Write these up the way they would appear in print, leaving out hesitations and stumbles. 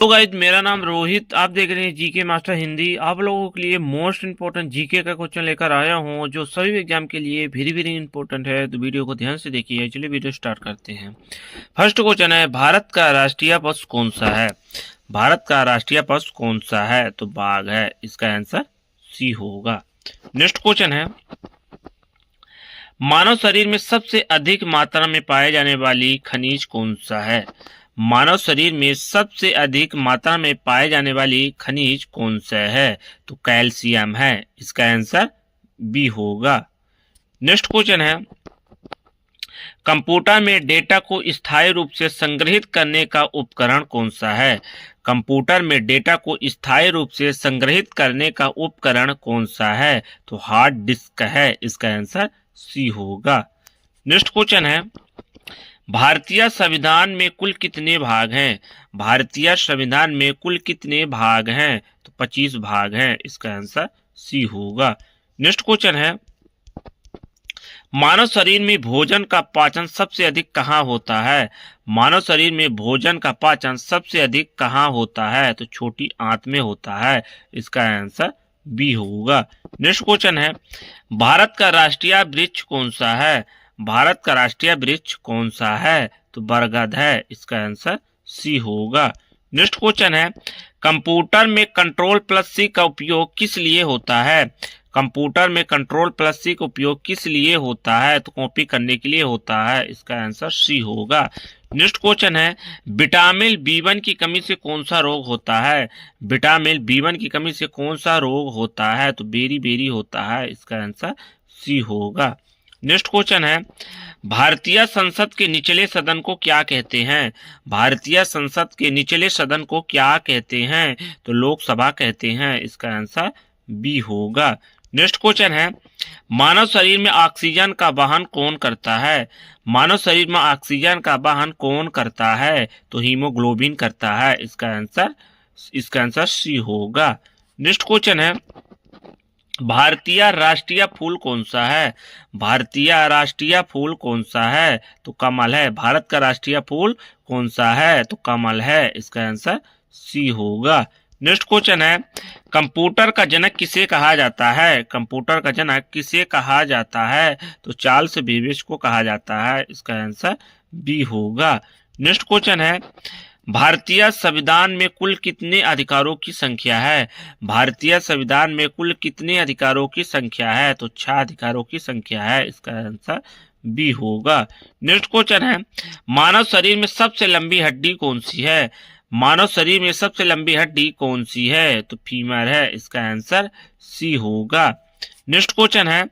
तो गाइज मेरा नाम रोहित। आप देख रहे हैं जीके मास्टर हिंदी। आप लोगों के लिए मोस्ट इंपोर्टेंट जीके का क्वेश्चन लेकर आया हूं जो सभी एग्जाम के लिए वेरी वेरी इंपॉर्टेंट है। तो वीडियो को ध्यान से देखिए। चलिए वीडियो स्टार्ट करते हैं। फर्स्ट क्वेश्चन है, भारत का राष्ट्रीय पशु कौन सा है? भारत का राष्ट्रीय पशु कौन सा है? तो बाघ है। इसका आंसर सी होगा। नेक्स्ट क्वेश्चन है, मानव शरीर में सबसे अधिक मात्रा में पाए जाने वाली खनिज कौन सा है? मानव शरीर में सबसे अधिक मात्रा में पाए जाने वाली खनिज कौन सा है? तो कैल्शियम है। इसका आंसर बी होगा। नेक्स्ट क्वेश्चन है, कंप्यूटर में डेटा को स्थायी रूप से संग्रहित करने का उपकरण कौन सा है? कंप्यूटर में डेटा को स्थायी रूप से संग्रहित करने का उपकरण कौन सा है? तो हार्ड डिस्क है। इसका आंसर सी होगा। नेक्स्ट क्वेश्चन है, भारतीय संविधान में कुल कितने भाग हैं? भारतीय संविधान में कुल कितने भाग हैं? तो 25 भाग हैं। इसका आंसर सी होगा। नेक्स्ट क्वेश्चन है, मानव शरीर में भोजन का पाचन सबसे अधिक कहाँ होता है? मानव शरीर में भोजन का पाचन सबसे अधिक कहाँ होता है? तो छोटी आंत में होता है। इसका आंसर बी होगा। नेक्स्ट क्वेश्चन है, भारत का राष्ट्रीय वृक्ष कौन सा है? भारत का राष्ट्रीय वृक्ष कौन सा है? तो बरगद है। इसका आंसर सी होगा। नेक्स्ट क्वेश्चन है, कंप्यूटर में कंट्रोल प्लस सी का उपयोग किस लिए होता है? कंप्यूटर में कंट्रोल प्लस सी का उपयोग किस लिए होता है? तो कॉपी करने के लिए होता है। इसका आंसर सी होगा। नेक्स्ट क्वेश्चन है, विटामिन बी1 की कमी से कौन सा रोग होता है? विटामिन बी1 की कमी से कौन सा रोग होता है? तो बेरी बेरी होता है। इसका आंसर सी होगा। नेक्स्ट क्वेश्चन है, भारतीय संसद के निचले सदन को क्या कहते हैं? भारतीय संसद के निचले सदन को क्या कहते हैं? तो लोकसभा कहते हैं। इसका आंसर बी होगा। नेक्स्ट क्वेश्चन है, मानव शरीर में ऑक्सीजन का वहन कौन करता है? मानव शरीर में ऑक्सीजन का वहन कौन करता है? तो हीमोग्लोबिन करता है। इसका आंसर सी होगा। नेक्स्ट क्वेश्चन है, भारतीय राष्ट्रीय फूल कौन सा है? भारतीय राष्ट्रीय फूल कौन सा है? तो कमल है। भारत का राष्ट्रीय फूल कौन सा है? तो कमल है। इसका आंसर सी होगा। नेक्स्ट क्वेश्चन है, कंप्यूटर का जनक किसे कहा जाता है? कंप्यूटर का जनक किसे कहा जाता है? तो चार्ल्स बेबेज को कहा जाता है। इसका आंसर बी होगा। नेक्स्ट क्वेश्चन है, भारतीय संविधान में कुल कितने अधिकारों की संख्या है? भारतीय संविधान में कुल कितने अधिकारों की संख्या है? तो 6 अधिकारों की संख्या है। इसका आंसर बी होगा। नेक्स्ट क्वेश्चन है, मानव शरीर में सबसे लंबी हड्डी कौन सी है? मानव शरीर में सबसे लंबी हड्डी कौन सी है? तो फीमर है। इसका आंसर सी होगा। नेक्स्ट क्वेश्चन है,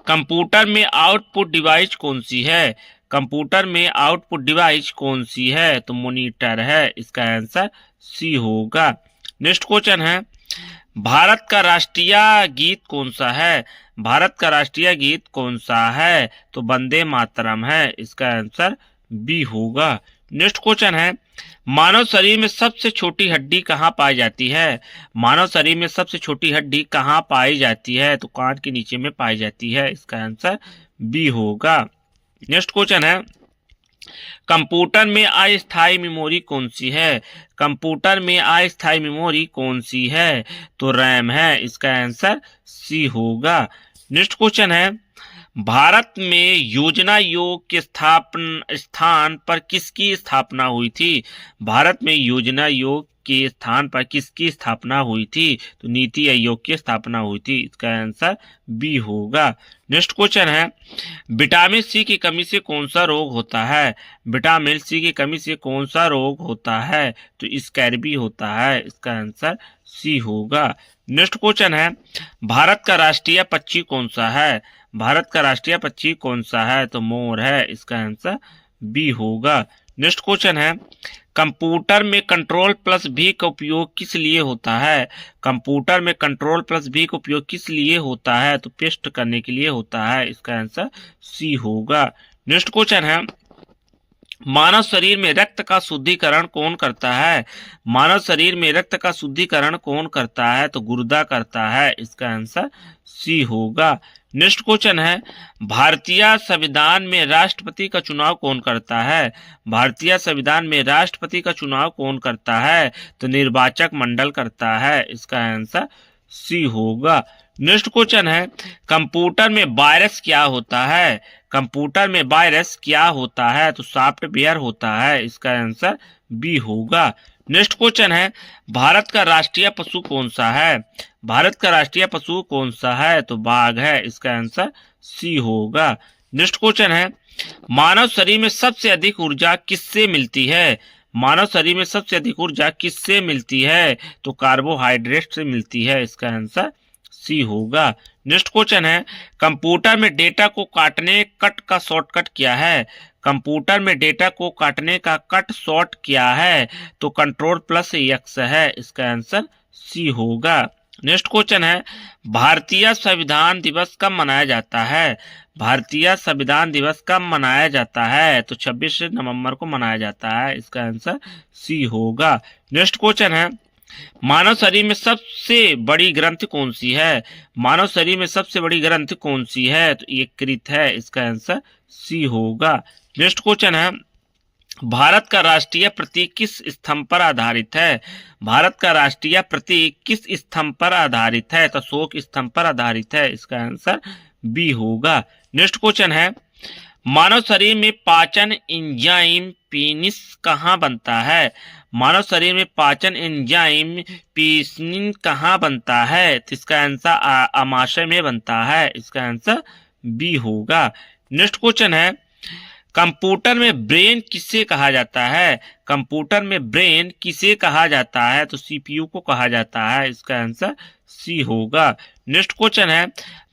कंप्यूटर में आउटपुट डिवाइस कौन सी है? कंप्यूटर में आउटपुट डिवाइस कौन सी है? तो मॉनिटर है। इसका आंसर सी होगा। नेक्स्ट क्वेश्चन है, भारत का राष्ट्रीय गीत कौन सा है? भारत का राष्ट्रीय गीत कौन सा है? तो वंदे मातरम है। इसका आंसर बी होगा। नेक्स्ट क्वेश्चन है, मानव शरीर में सबसे छोटी हड्डी कहाँ पाई जाती है? मानव शरीर में सबसे छोटी हड्डी कहाँ पाई जाती है? तो कान के नीचे में पाई जाती है। इसका आंसर बी होगा। नेक्स्ट क्वेश्चन है, कंप्यूटर में अस्थायी मेमोरी कौन सी है? कंप्यूटर में अस्थायी मेमोरी कौन सी है? तो रैम है। इसका आंसर सी होगा। नेक्स्ट क्वेश्चन है, भारत में योजना आयोग के स्थान पर किसकी स्थापना हुई थी? भारत में योजना आयोग के स्थान पर किसकी स्थापना हुई थी? तो नीति आयोग की स्थापना हुई थी। इसका आंसर बी होगा। नेक्स्ट क्वेश्चन है, विटामिन सी की कमी से कौन सा रोग होता है? विटामिन सी की कमी से कौन सा रोग होता है? तो स्कैर्बी होता है। इसका आंसर सी होगा। नेक्स्ट क्वेश्चन है, भारत का राष्ट्रीय पक्षी कौन सा है? भारत का राष्ट्रीय पक्षी कौन सा है? तो मोर है। इसका आंसर बी होगा। नेक्स्ट क्वेश्चन है, कंप्यूटर में कंट्रोल प्लस भी का उपयोग किस लिए होता है? कंप्यूटर में कंट्रोल प्लस भी का उपयोग किस लिए होता है? तो पेस्ट करने के लिए होता है। इसका आंसर सी होगा। नेक्स्ट क्वेश्चन है, मानव शरीर में रक्त का शुद्धिकरण कौन करता है? मानव शरीर में रक्त का शुद्धिकरण कौन करता है? तो गुर्दा करता है। इसका आंसर सी होगा। नेक्स्ट क्वेश्चन है, भारतीय संविधान में राष्ट्रपति का चुनाव कौन करता है? भारतीय संविधान में राष्ट्रपति का चुनाव कौन करता है? तो निर्वाचक मंडल करता है। इसका आंसर सी होगा। नेक्स्ट क्वेश्चन है, कंप्यूटर में वायरस क्या होता है? कंप्यूटर में वायरस क्या होता है? तो सॉफ्टवेयर होता है। इसका आंसर बी होगा। नेक्स्ट क्वेश्चन है, भारत का राष्ट्रीय पशु कौन सा है? भारत का राष्ट्रीय पशु कौन सा है? तो बाघ है। इसका आंसर सी होगा। नेक्स्ट क्वेश्चन है, मानव शरीर में सबसे अधिक ऊर्जा किससे मिलती है? मानव शरीर में सबसे अधिक ऊर्जा किससे मिलती है? तो कार्बोहाइड्रेट से मिलती है। इसका आंसर सी होगा। नेक्स्ट क्वेश्चन है, कंप्यूटर में डेटा को काटने कट का शॉर्टकट क्या है? कंप्यूटर में डेटा को काटने का कट शॉर्ट क्या है? तो कंट्रोल प्लस एक्स है। इसका आंसर सी होगा। नेक्स्ट क्वेश्चन है, भारतीय संविधान दिवस कब मनाया जाता है? भारतीय संविधान दिवस कब मनाया जाता है? तो 26 नवंबर को मनाया जाता है। इसका आंसर सी होगा। नेक्स्ट क्वेश्चन है, मानव शरीर में सबसे बड़ी ग्रंथि कौन सी है? मानव शरीर में सबसे बड़ी ग्रंथि कौन सी है? तो यकृत है। इसका आंसर सी होगा। नेक्स्ट क्वेश्चन है, भारत का राष्ट्रीय प्रतीक किस स्तंभ पर आधारित है? भारत का राष्ट्रीय प्रतीक किस स्तंभ पर आधारित है? तो अशोक स्तंभ पर आधारित है। इसका आंसर बी होगा। नेक्स्ट क्वेश्चन है, मानव शरीर में पाचन एंजाइम पेनिस कहाँ बनता है? मानव शरीर में पाचन एंजाइम पेनिस कहाँ बनता है? तो इसका आंसर आमाशय में बनता है। इसका आंसर बी होगा। नेक्स्ट क्वेश्चन है, कंप्यूटर में ब्रेन किसे कहा जाता है? कंप्यूटर में ब्रेन किसे कहा जाता है? तो सीपीयू को कहा जाता है। इसका आंसर सी होगा। नेक्स्ट क्वेश्चन है,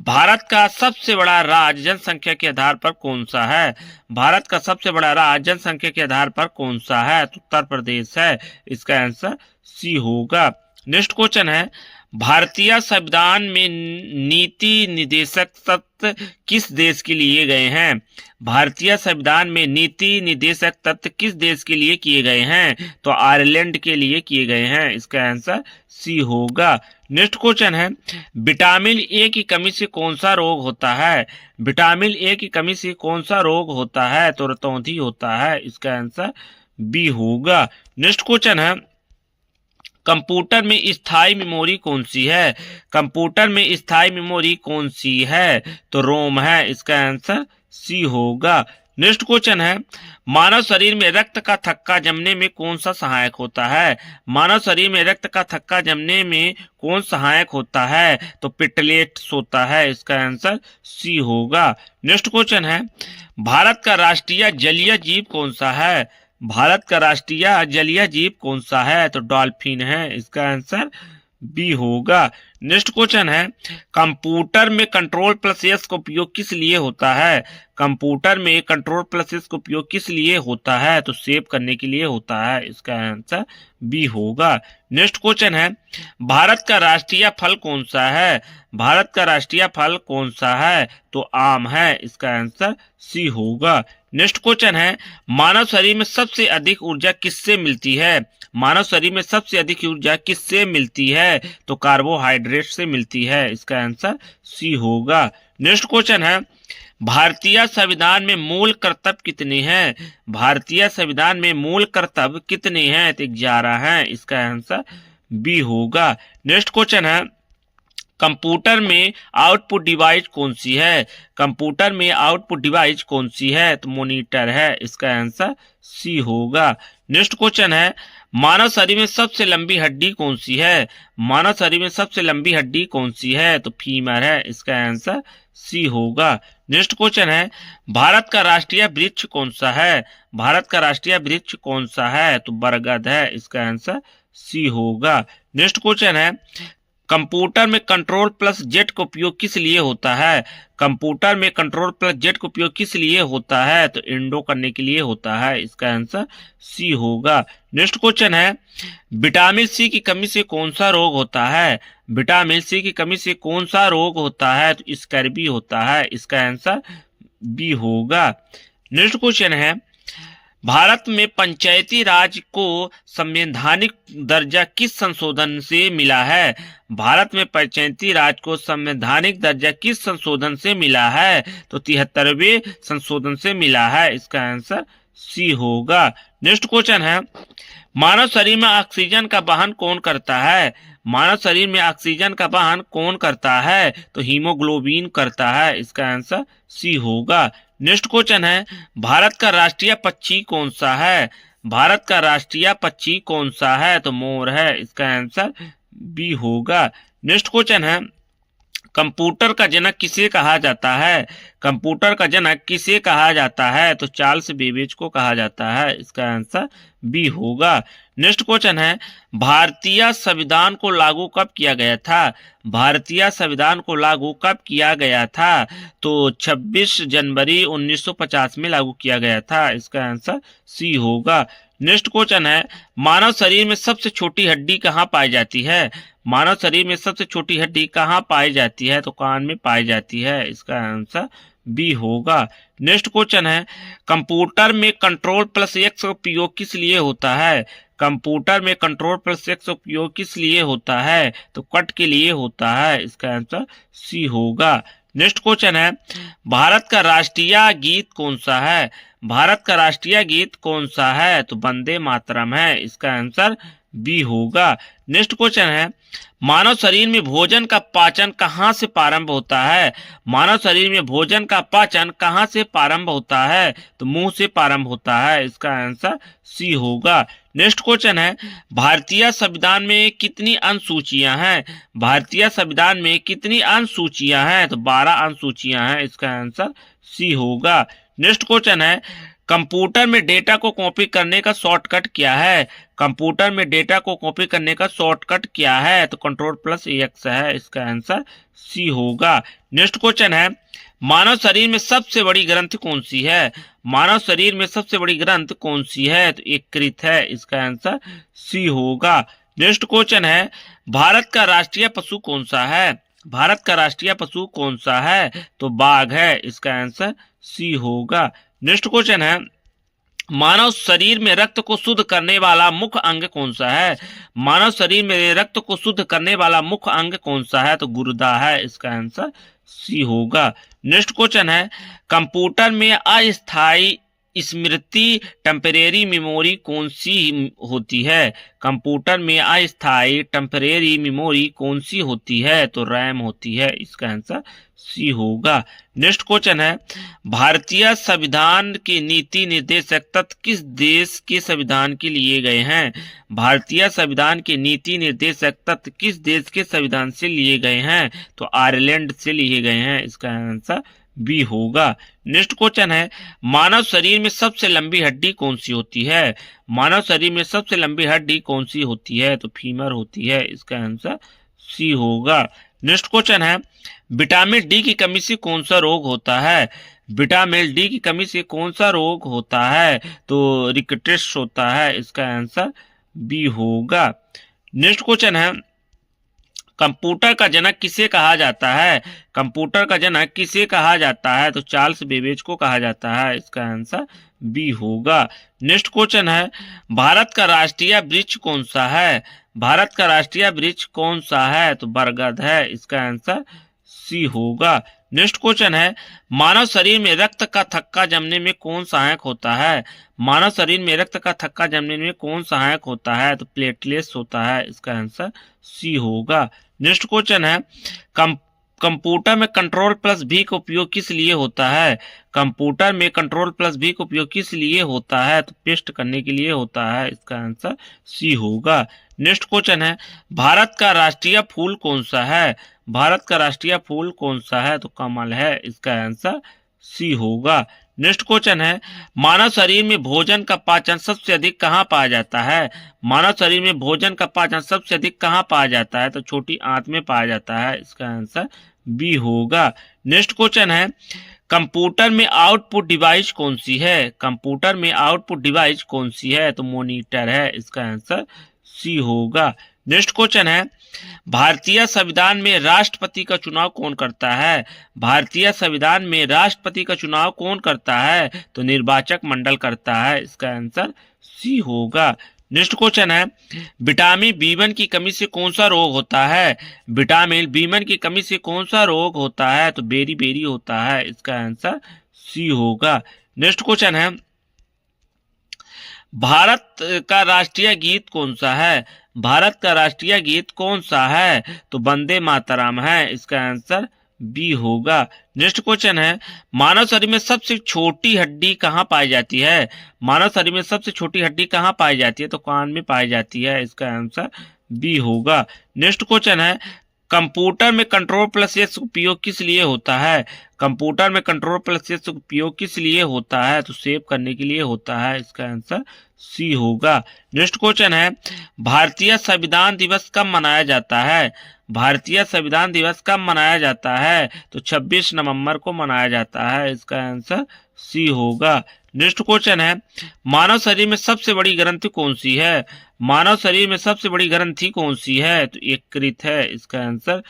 भारत का सबसे बड़ा राज्य जनसंख्या के आधार पर कौन सा है? भारत का सबसे बड़ा राज्य जनसंख्या के आधार पर कौन सा है? तो उत्तर प्रदेश है। इसका आंसर सी होगा। नेक्स्ट क्वेश्चन है, भारतीय संविधान में नीति निर्देशक तत्व किस देश के लिए गए हैं? भारतीय संविधान में नीति निर्देशक तत्व किस देश के लिए किए गए हैं? तो आयरलैंड के लिए किए गए हैं। इसका आंसर सी होगा। नेक्स्ट क्वेश्चन है, विटामिन ए की कमी से कौन सा रोग होता है? विटामिन ए की कमी से कौन सा रोग होता है? तो रतौंधी होता है। इसका आंसर बी होगा। नेक्स्ट क्वेश्चन है, कंप्यूटर में स्थायी मेमोरी कौन सी है? कंप्यूटर में स्थायी मेमोरी कौन सी है? तो रोम है। इसका आंसर सी होगा। नेक्स्ट क्वेश्चन है, मानव शरीर में रक्त का थक्का जमने में कौन सा सहायक होता है? मानव शरीर में रक्त का थक्का जमने में कौन सहायक होता है? तो प्लेटलेट्स होता है। इसका आंसर सी होगा। नेक्स्ट क्वेश्चन है, भारत का राष्ट्रीय जलीय जीव कौन सा है? भारत का राष्ट्रीय जलीय जीव कौन सा है? तो डॉल्फिन है। इसका आंसर बी होगा। नेक्स्ट क्वेश्चन है, कंप्यूटर में कंट्रोल प्लस एस का उपयोग किस लिए होता है? कंप्यूटर में कंट्रोल प्लस एस का उपयोग किस लिए होता है? तो सेव करने के लिए होता है। इसका आंसर बी होगा। नेक्स्ट क्वेश्चन है, भारत का राष्ट्रीय फल कौन सा है? भारत का राष्ट्रीय फल कौन सा है? तो आम है। इसका आंसर सी होगा। नेक्स्ट क्वेश्चन है, मानव शरीर में सबसे अधिक ऊर्जा किससे मिलती है? मानव शरीर में सबसे अधिक ऊर्जा किससे मिलती है? तो कार्बोहाइड्रेट से मिलती है। इसका आंसर सी होगा। नेक्स्ट क्वेश्चन है, भारतीय संविधान में मूल कर्तव्य कितने हैं? भारतीय संविधान में मूल कर्तव्य कितने हैं? तो 11 हैं। इसका आंसर बी होगा। नेक्स्ट क्वेश्चन है, कंप्यूटर में आउटपुट डिवाइस कौन सी है? कंप्यूटर में आउटपुट डिवाइस कौन सी है? तो मॉनिटर है। इसका आंसर सी होगा। नेक्स्ट क्वेश्चन है, मानव शरीर में सबसे लंबी हड्डी कौन सी है? मानव शरीर में सबसे लंबी हड्डी कौन सी है? तो फीमर है। इसका आंसर सी होगा। नेक्स्ट क्वेश्चन है, भारत का राष्ट्रीय वृक्ष कौन सा है? भारत का राष्ट्रीय वृक्ष कौन सा है? तो बरगद है। इसका आंसर सी होगा। नेक्स्ट क्वेश्चन है, कंप्यूटर में कंट्रोल प्लस जेड का उपयोग किस लिए होता है? कंप्यूटर में कंट्रोल प्लस जेड का उपयोग किस लिए होता है? तो इंडो करने के लिए होता है। इसका आंसर सी होगा। नेक्स्ट क्वेश्चन है, विटामिन सी की कमी से कौन सा रोग होता है? विटामिन सी की कमी से कौन सा रोग होता है? तो स्कर्वी होता है। इसका आंसर बी होगा। नेक्स्ट क्वेश्चन है, भारत में पंचायती राज को संवैधानिक दर्जा किस संशोधन से मिला है? भारत में पंचायती राज को संवैधानिक दर्जा किस संशोधन से मिला है? तो 73वें संशोधन से मिला है। इसका आंसर सी होगा। नेक्स्ट क्वेश्चन है, मानव शरीर में ऑक्सीजन का वहन कौन करता है? मानव शरीर में ऑक्सीजन का वहन कौन करता है? तो हीमोग्लोबिन करता है। इसका आंसर सी होगा। नेक्स्ट क्वेश्चन है, भारत का राष्ट्रीय पक्षी कौन सा है? भारत का राष्ट्रीय पक्षी कौन सा है? तो मोर है। इसका आंसर बी होगा। नेक्स्ट क्वेश्चन है, कंप्यूटर का जनक किसे कहा जाता है? कंप्यूटर का जनक किसे कहा जाता है? तो चार्ल्स बेबेज को कहा जाता है। इसका आंसर बी होगा। नेक्स्ट क्वेश्चन है, भारतीय संविधान को लागू कब किया गया था? भारतीय संविधान को लागू कब किया गया था? तो 26 जनवरी 1950 में लागू किया गया था। इसका आंसर सी होगा। नेक्स्ट क्वेश्चन है, मानव शरीर में सबसे छोटी हड्डी कहाँ पाई जाती है? मानव शरीर में सबसे छोटी हड्डी कहाँ पाई जाती है? तो कान में पाई जाती है। इसका आंसर बी होगा। नेक्स्ट क्वेश्चन है, कंप्यूटर में कंट्रोल प्लस एक्स का उपयोग किस लिए होता है? कंप्यूटर में कंट्रोल प्लस एक्स का उपयोग किस लिए होता है? तो कट के लिए होता है। इसका आंसर सी होगा। नेक्स्ट क्वेश्चन है, भारत का राष्ट्रीय गीत कौन सा है? भारत का राष्ट्रीय गीत कौन सा है? तो वंदे मातरम है। इसका आंसर बी होगा। नेक्स्ट क्वेश्चन है, मानव शरीर में भोजन का पाचन कहाँ से प्रारंभ होता है? मानव शरीर में भोजन का पाचन कहाँ से प्रारंभ होता है? तो मुंह से प्रारंभ होता है। इसका आंसर सी होगा। नेक्स्ट क्वेश्चन है, भारतीय संविधान में कितनी अनुसूचियां हैं? भारतीय संविधान में कितनी अनुसूचियां हैं? तो 12 अनुसूचियां हैं। इसका आंसर सी होगा। नेक्स्ट क्वेश्चन है, कंप्यूटर में डेटा को कॉपी करने का शॉर्टकट क्या है? कंप्यूटर में डेटा को कॉपी करने का शॉर्टकट क्या है? तो कंट्रोल प्लस एक्स है। इसका आंसर सी होगा। नेक्स्ट क्वेश्चन है, मानव शरीर में सबसे बड़ी ग्रंथि कौन सी है? मानव शरीर में सबसे बड़ी ग्रंथि कौन सी है? तो यकृत है। इसका आंसर सी होगा। नेक्स्ट क्वेश्चन है, भारत का राष्ट्रीय पशु कौन सा है? भारत का राष्ट्रीय पशु कौन सा है? तो बाघ है। इसका आंसर सी होगा। नेक्स्ट क्वेश्चन है, मानव शरीर में रक्त को शुद्ध करने वाला मुख्य अंग कौन सा है? मानव शरीर में रक्त को शुद्ध करने वाला मुख्य अंग कौन सा है? तो गुर्दा है। इसका आंसर सी होगा। नेक्स्ट क्वेश्चन है, कंप्यूटर में अस्थायी स्मृति टेम्परेरी मेमोरी कौन सी होती है? कंप्यूटर में अस्थायी टेम्परेरी मेमोरी कौन सी होती है? तो रैम होती है। इसका आंसर सी होगा। नेक्स्ट क्वेश्चन है, भारतीय संविधान के नीति निर्देशक तत्व किस देश के संविधान के लिए गए हैं? भारतीय संविधान के नीति निर्देशक तत्व किस देश के संविधान से लिए गए हैं? तो आयरलैंड से लिए गए हैं। इसका आंसर बी होगा। नेक्स्ट क्वेश्चन है, मानव शरीर में सबसे लंबी हड्डी कौन सी होती है? मानव शरीर में सबसे लंबी हड्डी कौन सी होती है? तो फीमर होती है। इसका आंसर सी होगा। नेक्स्ट क्वेश्चन है, विटामिन डी की कमी से कौन सा रोग होता है? विटामिन डी की कमी से कौन सा रोग होता है? तो रिकेट्स होता है। इसका आंसर बी होगा। नेक्स्ट क्वेश्चन है, कंप्यूटर का जनक किसे कहा जाता है? कंप्यूटर का जनक किसे कहा जाता है? तो चार्ल्स बेबेज को कहा जाता है। इसका आंसर बी होगा। नेक्स्ट क्वेश्चन है, भारत का राष्ट्रीय वृक्ष कौन सा है? भारत का राष्ट्रीय वृक्ष कौन सा है? तो बरगद है। इसका आंसर सी होगा। नेक्स्ट क्वेश्चन है, मानव शरीर में रक्त का थक्का जमने में कौन सहायक होता है? मानव शरीर में रक्त का थक्का जमने में कौन सहायक होता है? तो प्लेटलेट्स होता है। इसका आंसर सी होगा। नेक्स्ट क्वेश्चन है, कंप्यूटर में कंट्रोल प्लस भी का उपयोग किस लिए होता है? कंप्यूटर में कंट्रोल प्लस भी का उपयोग किस लिए होता है? तो पेस्ट करने के लिए होता है। इसका आंसर सी होगा। नेक्स्ट क्वेश्चन है, भारत का राष्ट्रीय फूल कौन सा है? भारत का राष्ट्रीय फूल कौन सा है? तो कमल है। इसका आंसर सी होगा। नेक्स्ट क्वेश्चन है, मानव शरीर में भोजन का पाचन सबसे अधिक कहाँ पाया जाता है? मानव शरीर में भोजन का पाचन सबसे अधिक कहाँ पाया जाता है? तो छोटी आंत में पाया जाता है। इसका आंसर बी होगा। नेक्स्ट क्वेश्चन है, कंप्यूटर में आउटपुट डिवाइस कौन सी है? कंप्यूटर में आउटपुट डिवाइस कौन सी है? तो मॉनिटर है। इसका आंसर सी होगा। नेक्स्ट क्वेश्चन है, भारतीय संविधान में राष्ट्रपति का चुनाव कौन करता है? भारतीय संविधान में राष्ट्रपति का चुनाव कौन करता है? तो निर्वाचक मंडल करता है। इसका आंसर सी होगा। नेक्स्ट क्वेश्चन है, विटामिन बी1 की कमी से कौन सा रोग होता है? विटामिन बी1 की कमी से कौन सा रोग होता है? तो बेरी होता है। इसका आंसर सी होगा। नेक्स्ट क्वेश्चन है, भारत का राष्ट्रीय गीत कौन सा है? भारत का राष्ट्रीय गीत कौन सा है? तो वंदे मातरम है। इसका आंसर बी होगा। नेक्स्ट क्वेश्चन है, मानव शरीर में सबसे छोटी हड्डी कहाँ पाई जाती है? मानव शरीर में सबसे छोटी हड्डी कहाँ पाई जाती है? तो कान में पाई जाती है। इसका आंसर बी होगा। नेक्स्ट क्वेश्चन है, कंप्यूटर में कंट्रोल प्लस एस उपयोग किस लिए होता है? कंप्यूटर में कंट्रोल प्लस एस उपयोग किस लिए होता है? तो सेव करने के लिए होता है। इसका आंसर सी होगा। नेक्स्ट क्वेश्चन है, भारतीय संविधान दिवस कब मनाया जाता है? भारतीय संविधान दिवस कब मनाया जाता है? तो 26 नवंबर को मनाया जाता है। इसका आंसर सी होगा। नेक्स्ट क्वेश्चन है, मानव शरीर में सबसे बड़ी ग्रंथि कौन सी है? मानव शरीर में सबसे बड़ी ग्रंथि कौन सी है? तो यकृत है। इसका आंसर